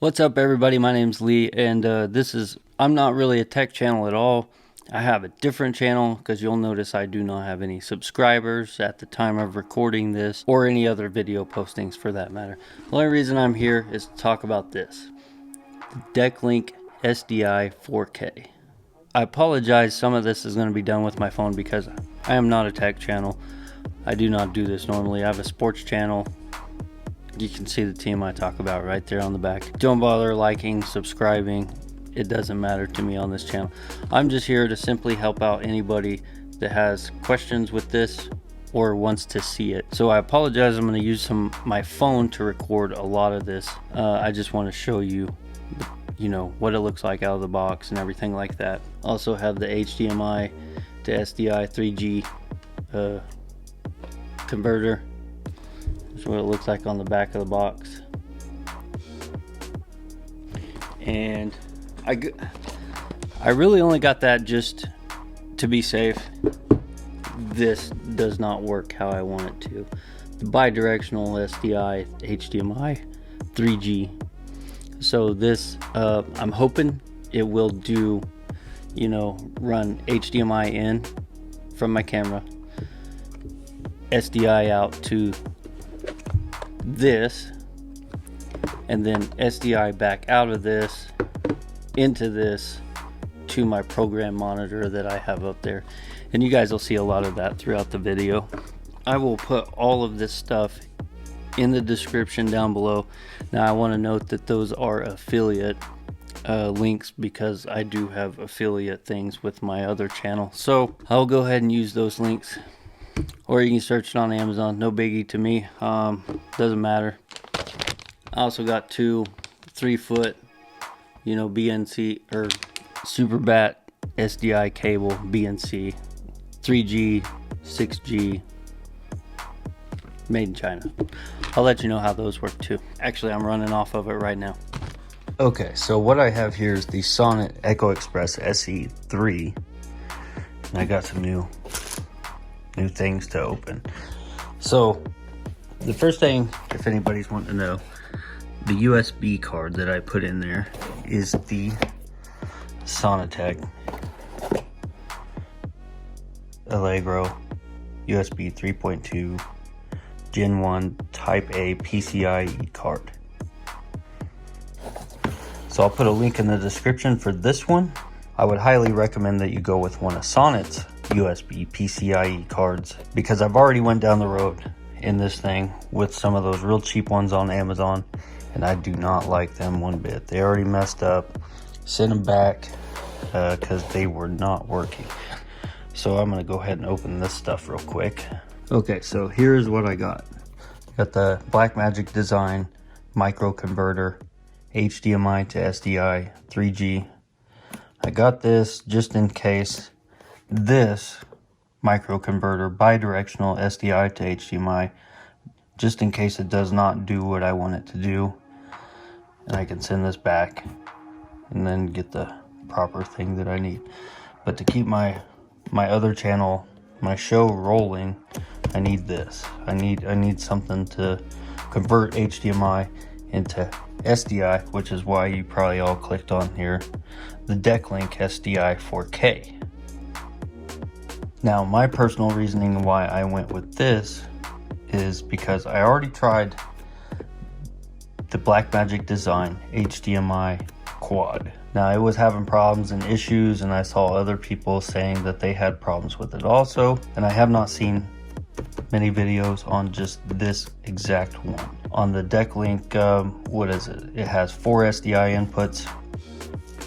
What's up, everybody? My name's Lee, and I'm not really a tech channel at all. I have a different channel because you'll notice I do not have any subscribers at the time of recording this or any other video postings for that matter. The only reason I'm here is to talk about this, the Decklink SDI 4K. I apologize, some of this is going to be done with my phone because I am not a tech channel. I do not do this normally. I have a sports channel. You can see the team I talk about right there on the back. Don't bother liking, subscribing. It doesn't matter to me on this channel. I'm just here to simply help out anybody that has questions with this or wants to see it. So I apologize. I'm going to use my phone to record a lot of this. I just want to show you, what it looks like out of the box and everything like that. Also have the HDMI to SDI 3G converter. That's what it looks like on the back of the box. And I really only got that just to be safe. This does not work how I want it to. The bidirectional SDI HDMI 3G. So this, I'm hoping it will do, run HDMI in from my camera, SDI out to this, and then SDI back out of this into this to my program monitor that I have up there. And you guys will see a lot of that throughout the video. I will put all of this stuff in the description down below. Now I want to note that those are affiliate links because I do have affiliate things with my other channel, so I'll go ahead and use those links. Or you can search it on Amazon, no biggie to me. Doesn't matter. I also got two 3-foot, BNC or Super Bat SDI cable, BNC, 3G, 6G, made in China. I'll let you know how those work too. Actually, I'm running off of it right now. Okay, so what I have here is the Sonnet Echo Express SE3. And I got some new things to open. So the first thing, if anybody's wanting to know, the USB card that I put in there is the Sonitech Allegro USB 3.2 Gen 1 Type A PCIe card. So I'll put a link in the description for this one. I would highly recommend that you go with one of Sonnet's USB PCIe cards, because I've already went down the road in this thing with some of those real cheap ones on Amazon, and I do not like them one bit. They already messed up, sent them back because they were not working. So I'm gonna go ahead and open this stuff real quick. Okay, so here's what I got. Got the Blackmagic design micro converter, HDMI to SDI 3G. I got this just in case this micro converter, bidirectional SDI to HDMI, just in case it does not do what I want it to do, and I can send this back and then get the proper thing that I need. But to keep my other channel, my show rolling, I need this. I need something to convert HDMI into SDI, which is why you probably all clicked on here, the Decklink SDI 4K. Now, my personal reasoning why I went with this is because I already tried the Blackmagic design HDMI quad. Now, it was having problems and issues, and I saw other people saying that they had problems with it also, and I have not seen many videos on just this exact one. On the Decklink, what is it? It has 4 SDI inputs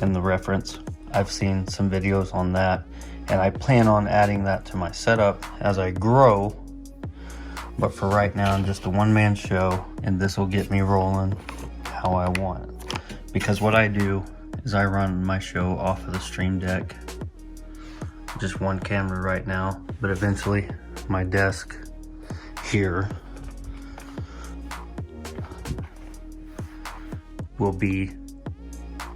in the reference. I've seen some videos on that, and I plan on adding that to my setup as I grow. But for right now, I'm just a one-man show, and this will get me rolling how I want it. Because what I do is I run my show off of the Stream Deck. Just one camera right now, but eventually my desk here will be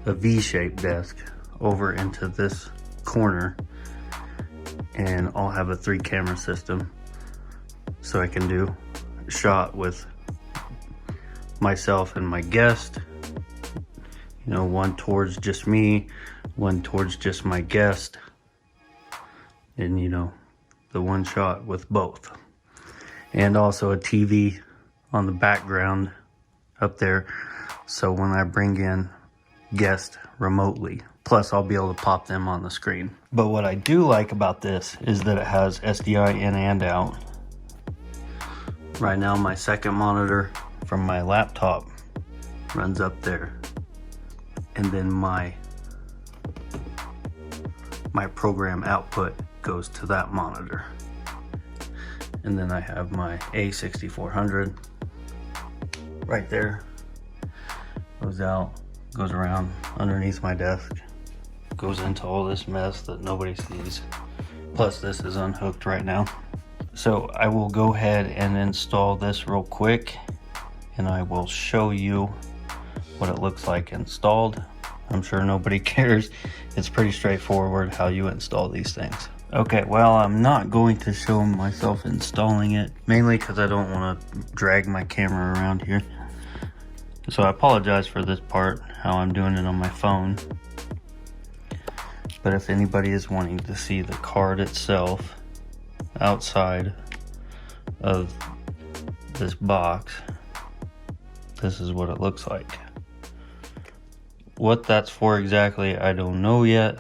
a V-shaped desk over into this corner, and I'll have a 3-camera system so I can do a shot with myself and my guest, You know, one towards just me, one towards just my guest, and you know, the one shot with both. And also a TV on the background up there, so when I bring in guests remotely, plus I'll be able to pop them on the screen. But what I do like about this is that it has SDI in and out. Right now my second monitor from my laptop runs up there, and then my program output goes to that monitor. And then I have my A6400 right there, goes out, goes around underneath my desk, goes into all this mess that nobody sees. Plus this is unhooked right now. So I will go ahead and install this real quick, and I will show you what it looks like installed. I'm sure nobody cares. It's pretty straightforward how you install these things. Okay, well, I'm not going to show myself installing it, mainly because I don't want to drag my camera around here. So I apologize for this part, how I'm doing it on my phone. But if anybody is wanting to see the card itself outside of this box, this is what it looks like. What that's for exactly, I don't know yet.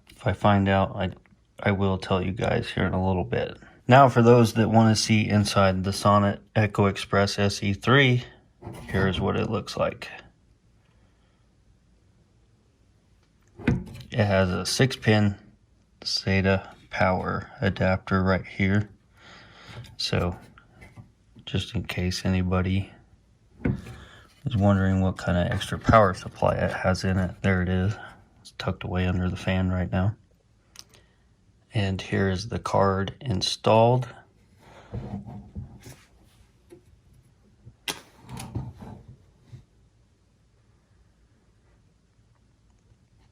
If I find out, I will tell you guys here in a little bit. Now for those that want to see inside the Sonnet Echo Express SE3, here's what it looks like. It has a 6-pin SATA power adapter right here. So just in case anybody is wondering what kind of extra power supply it has in it, there it is. It's tucked away under the fan right now. And here is the card installed.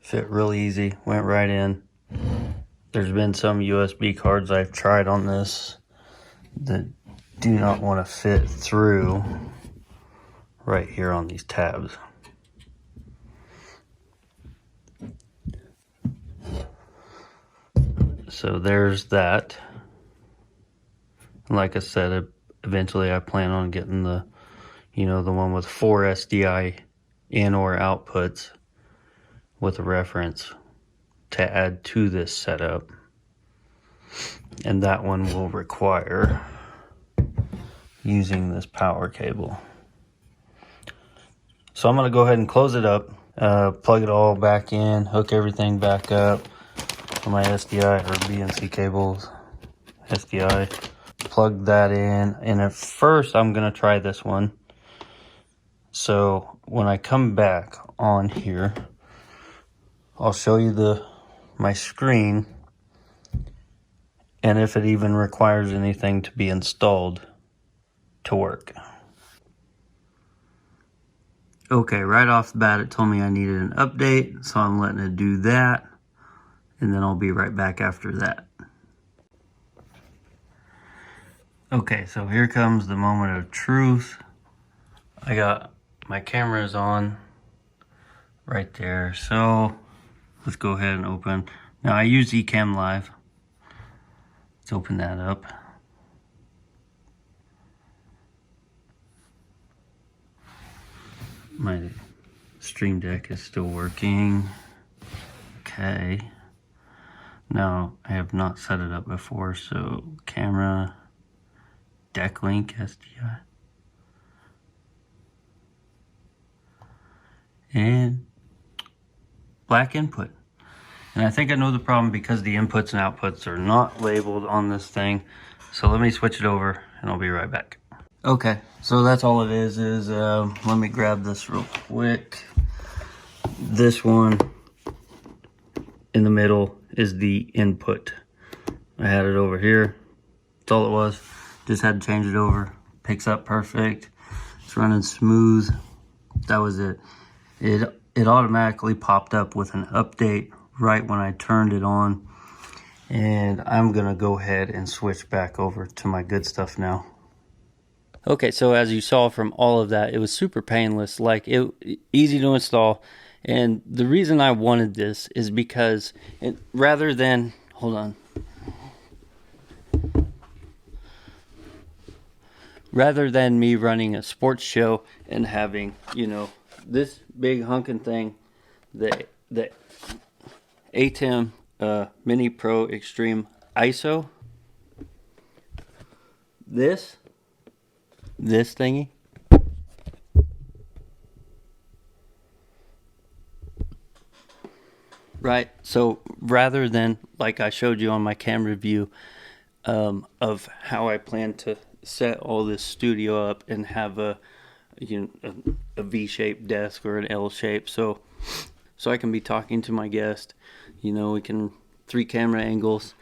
Fit real easy, went right in. There's been some USB cards I've tried on this that do not want to fit through right here on these tabs. So there's that. Like I said, eventually I plan on getting the, you know, the one with 4 SDI in or outputs with a reference to add to this setup. And that one will require using this power cable. So I'm going to go ahead and close it up, plug it all back in, hook everything back up on my SDI or BNC cables, SDI, plug that in. And at first I'm going to try this one. So when I come back on here, I'll show you my screen and if it even requires anything to be installed to work. Okay, right off the bat it told me I needed an update, so I'm letting it do that, and then I'll be right back after that. Okay, so here comes the moment of truth. I got my cameras on right there, so let's go ahead and open. Now I use Ecamm Live. Let's open that up. My Stream Deck is still working. Okay. Now, I have not set it up before, so camera, Decklink SDI. And black input. And I think I know the problem because the inputs and outputs are not labeled on this thing. So let me switch it over and I'll be right back. Okay, so that's all it is let me grab this real quick. This one in the middle is the input. I had it over here. That's all it was. Just had to change it over. Picks up perfect. It's running smooth. That was it. It automatically popped up with an update right when I turned it on. And I'm gonna go ahead and switch back over to my good stuff now. Okay, so as you saw from all of that, it was super painless, like easy to install. And the reason I wanted this is because rather than, hold on, rather than me running a sports show and having, you know, this big hunking thing, the ATEM Mini Pro Extreme ISO, this thingy, right? So rather than, like I showed you on my camera view, of how I plan to set all this studio up and have a, you know, a V-shaped desk or an L shape, so I can be talking to my guest. You know, we can 3 camera angles,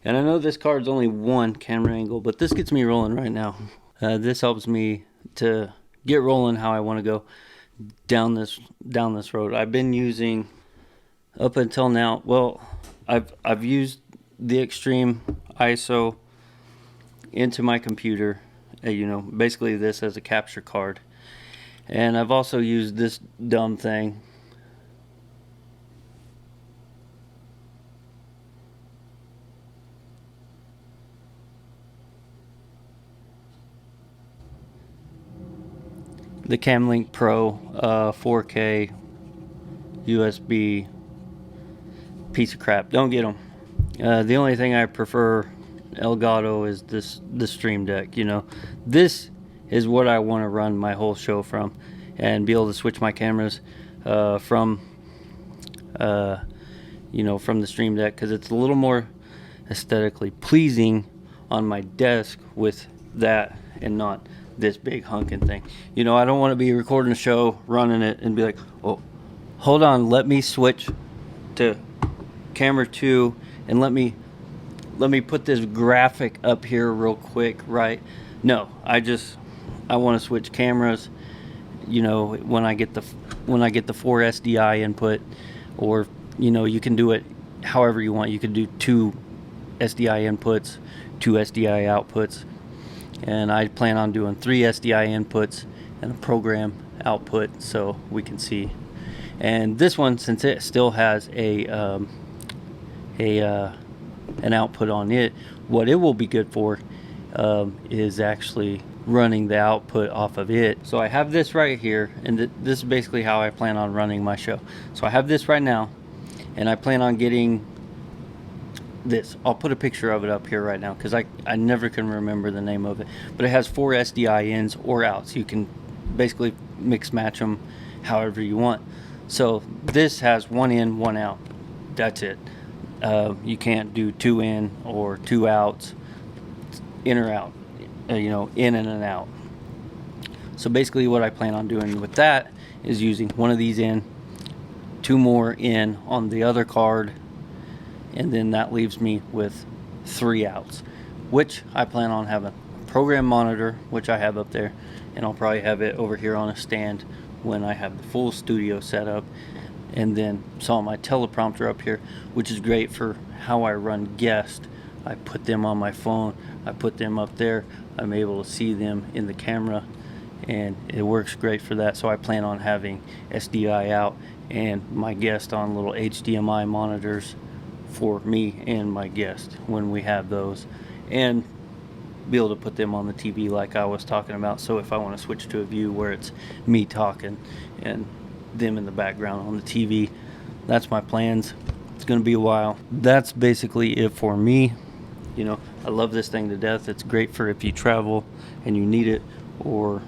and I know this card's only 1 camera angle, but this gets me rolling right now. This helps me to get rolling how I want to go down this road. I've been using, up until now, well, I've used the Extreme ISO into my computer, you know, basically this as a capture card, and I've also used this dumb thing, the Camlink Pro 4K USB piece of crap. Don't get them. The only thing I prefer Elgato is the Stream Deck. You know, this is what I want to run my whole show from, and be able to switch my cameras from you know, from the Stream Deck, because it's a little more aesthetically pleasing on my desk with that, and not this big hunking thing. You know, I don't want to be recording a show, running it, and be like, oh, hold on, let me switch to camera 2 and let me put this graphic up here real quick, right? No, I want to switch cameras, you know, when I get the 4 SDI input, or, you know, you can do it however you want. You can do 2 SDI inputs, 2 SDI outputs, and I plan on doing 3 SDI inputs and a program output, so we can see. And this one, since it still has an output on it, what it will be good for is actually running the output off of it. So I have this right here, and this is basically how I plan on running my show. So I have this right now, and I plan on getting this. I'll put a picture of it up here right now, because I never can remember the name of it, but it has 4 SDI ins or outs. You can basically mix match them however you want. So this has 1 in, 1 out. That's it. You can't do 2 in or 2 outs, in or out, you know, in and an out. So basically what I plan on doing with that is using 1 of these in, 2 more in on the other card, and then that leaves me with 3 outs, which I plan on having a program monitor, which I have up there, and I'll probably have it over here on a stand when I have the full studio set up. And then saw my teleprompter up here, which is great for how I run guests. I put them on my phone, I put them up there, I'm able to see them in the camera, and it works great for that. So I plan on having SDI out and my guest on little HDMI monitors for me and my guest when we have those, and be able to put them on the TV like I was talking about. So if I want to switch to a view where it's me talking and them in the background on the TV, that's my plans. It's going to be a while. That's basically it for me. You know, I love this thing to death. It's great for if you travel and you need it, or,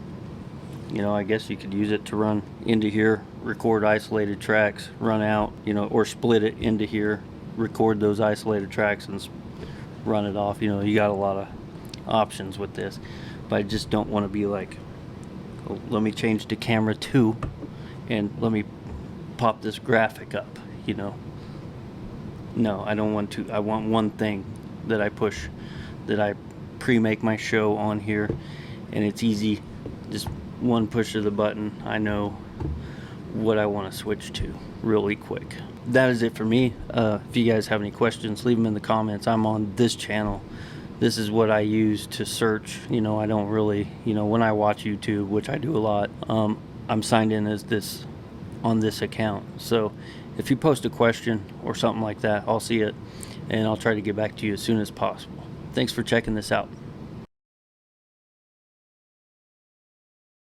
you know, I guess you could use it to run into here, record isolated tracks, run out, you know, or split it into here, record those isolated tracks and run it off. You know, you got a lot of options with this, but I just don't want to be like, oh, let me change to camera 2 and let me pop this graphic up, you know. No, I don't want to. I want one thing that I push, that I pre-make my show on here, and it's easy. Just one push of the button, I know what I want to switch to really quick. That is it for me. If you guys have any questions, leave them in the comments. I'm on this channel This is what I use to search. You know, I don't really, you know, when I watch YouTube, which I do a lot, I'm signed in as this on this account. So if you post a question or something like that, I'll see it and I'll try to get back to you as soon as possible. Thanks for checking this out.